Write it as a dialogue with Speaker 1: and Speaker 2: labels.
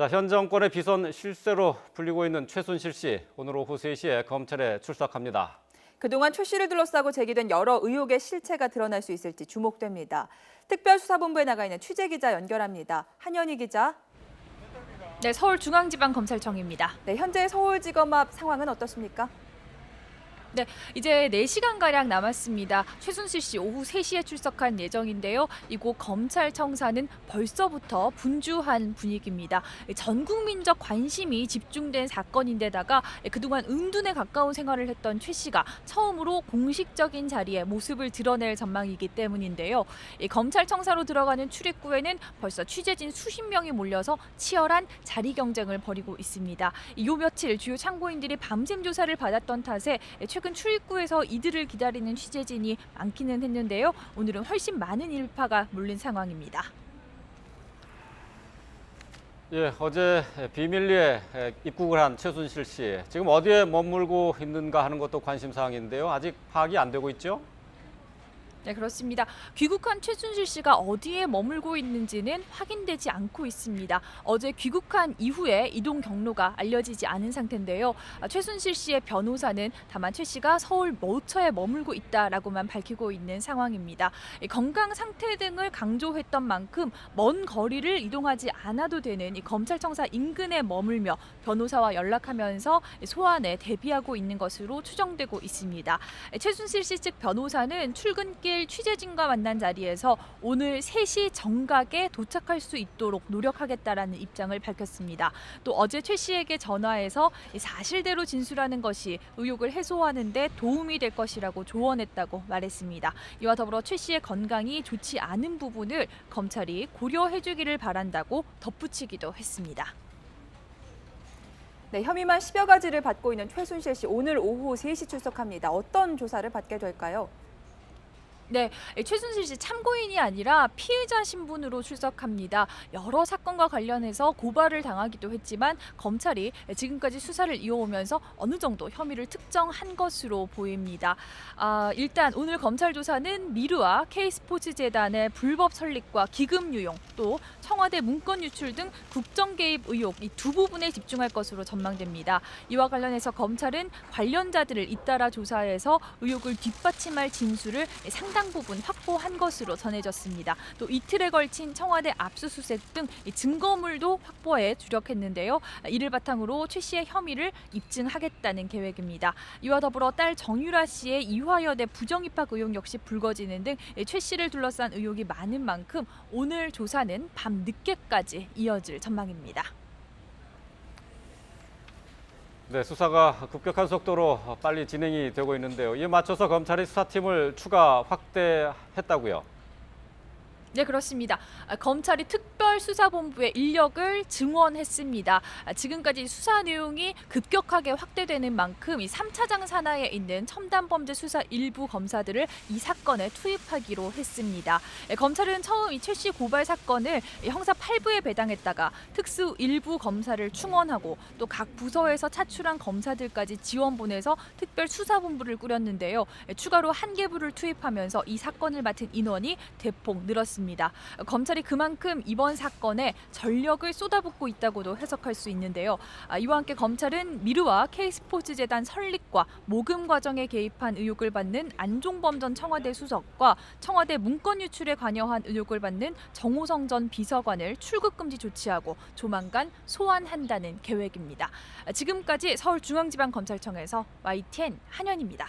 Speaker 1: 자, 현 정권의 비선 실세로 불리고 있는 최순실 씨, 오늘 오후 3시에 검찰에 출석합니다.
Speaker 2: 그동안 최 씨를 둘러싸고 제기된 여러 의혹의 실체가 드러날 수 있을지 주목됩니다. 특별수사본부에 나가 있는 취재기자 연결합니다. 한현희 기자.
Speaker 3: 네, 서울중앙지방검찰청입니다.
Speaker 2: 네, 현재 서울지검 앞 상황은 어떻습니까?
Speaker 3: 네, 이제 4시간가량 남았습니다. 최순실 씨 오후 3시에 출석할 예정인데요. 이곳 검찰청사는 벌써부터 분주한 분위기입니다. 전 국민적 관심이 집중된 사건인데다가 그동안 은둔에 가까운 생활을 했던 최 씨가 처음으로 공식적인 자리에 모습을 드러낼 전망이기 때문인데요. 검찰청사로 들어가는 출입구에는 벌써 취재진 수십 명이 몰려서 치열한 자리 경쟁을 벌이고 있습니다. 요 며칠 주요 참고인들이 밤샘 조사를 받았던 탓에 최근 출입구에서 이들을 기다리는 취재진이 많기는 했는데요. 오늘은 훨씬 많은 인파가 몰린 상황입니다.
Speaker 1: 예, 어제 비밀리에 입국을 한 최순실 씨, 지금 어디에 머물고 있는가 하는 것도 관심사항인데요. 아직 파악이 안 되고 있죠?
Speaker 3: 네, 그렇습니다. 귀국한 최순실 씨가 어디에 머물고 있는지는 확인되지 않고 있습니다. 어제 귀국한 이후에 이동 경로가 알려지지 않은 상태인데요. 최순실 씨의 변호사는 다만 최 씨가 서울 모처에 머물고 있다라고만 밝히고 있는 상황입니다. 건강 상태 등을 강조했던 만큼 먼 거리를 이동하지 않아도 되는 이 검찰청사 인근에 머물며 변호사와 연락하면서 소환에 대비하고 있는 것으로 추정되고 있습니다. 최순실 씨 측 변호사는 출근길 취재진과 만난 자리에서 오늘 3시 정각에 도착할 수 있도록 노력하겠다라는 입장을 밝혔습니다. 또 어제 최 씨에게 전화해서 사실대로 진술하는 것이 의혹을 해소하는 데 도움이 될 것이라고 조언했다고 말했습니다. 이와 더불어 최 씨의 건강이 좋지 않은 부분을 검찰이 고려해 주기를 바란다고 덧붙이기도 했습니다.
Speaker 2: 네, 혐의만 10여 가지를 받고 있는 최순실 씨 오늘 오후 3시 출석합니다. 어떤 조사를 받게 될까요?
Speaker 3: 네, 최순실 씨 참고인이 아니라 피해자 신분으로 출석합니다. 여러 사건과 관련해서 고발을 당하기도 했지만 검찰이 지금까지 수사를 이어오면서 어느 정도 혐의를 특정한 것으로 보입니다. 일단 오늘 검찰 조사는 미르와 K스포츠재단의 불법 설립과 기금 유용, 또 청와대 문건 유출 등 국정 개입 의혹 이 두 부분에 집중할 것으로 전망됩니다. 이와 관련해서 검찰은 관련자들을 잇따라 조사해서 의혹을 뒷받침할 진술을 상당 부분 확보한 것으로 전해졌습니다. 또 이틀에 걸친 청와대 압수수색 등 증거물도 확보에 주력했는데요. 이를 바탕으로 최 씨의 혐의를 입증하겠다는 계획입니다. 이와 더불어 딸 정유라 씨의 이화여대 부정입학 의혹 역시 불거지는 등 최 씨를 둘러싼 의혹이 많은 만큼 오늘 조사는 밤 늦게까지 이어질 전망입니다.
Speaker 1: 네, 수사가 급격한 속도로 빨리 진행이 되고 있는데요. 이에 맞춰서 검찰이 수사팀을 추가 확대했다고요.
Speaker 3: 네, 그렇습니다. 검찰이 특별수사본부의 인력을 증원했습니다. 지금까지 수사 내용이 급격하게 확대되는 만큼 이 3차장 산하에 있는 첨단범죄 수사 일부 검사들을 이 사건에 투입하기로 했습니다. 검찰은 처음 이 최 씨 고발 사건을 형사 8부에 배당했다가 특수 일부 검사를 충원하고 또 각 부서에서 차출한 검사들까지 지원 보내서 특별수사본부를 꾸렸는데요. 추가로 한 개부를 투입하면서 이 사건을 맡은 인원이 대폭 늘었습니다. 검찰이 그만큼 이번 사건에 전력을 쏟아붓고 있다고도 해석할 수 있는데요. 이와 함께 검찰은 미르와 K스포츠재단 설립과 모금 과정에 개입한 의혹을 받는 안종범 전 청와대 수석과 청와대 문건 유출에 관여한 의혹을 받는 정호성 전 비서관을 출국 금지 조치하고 조만간 소환한다는 계획입니다. 지금까지 서울중앙지방검찰청에서 YTN 한현입니다.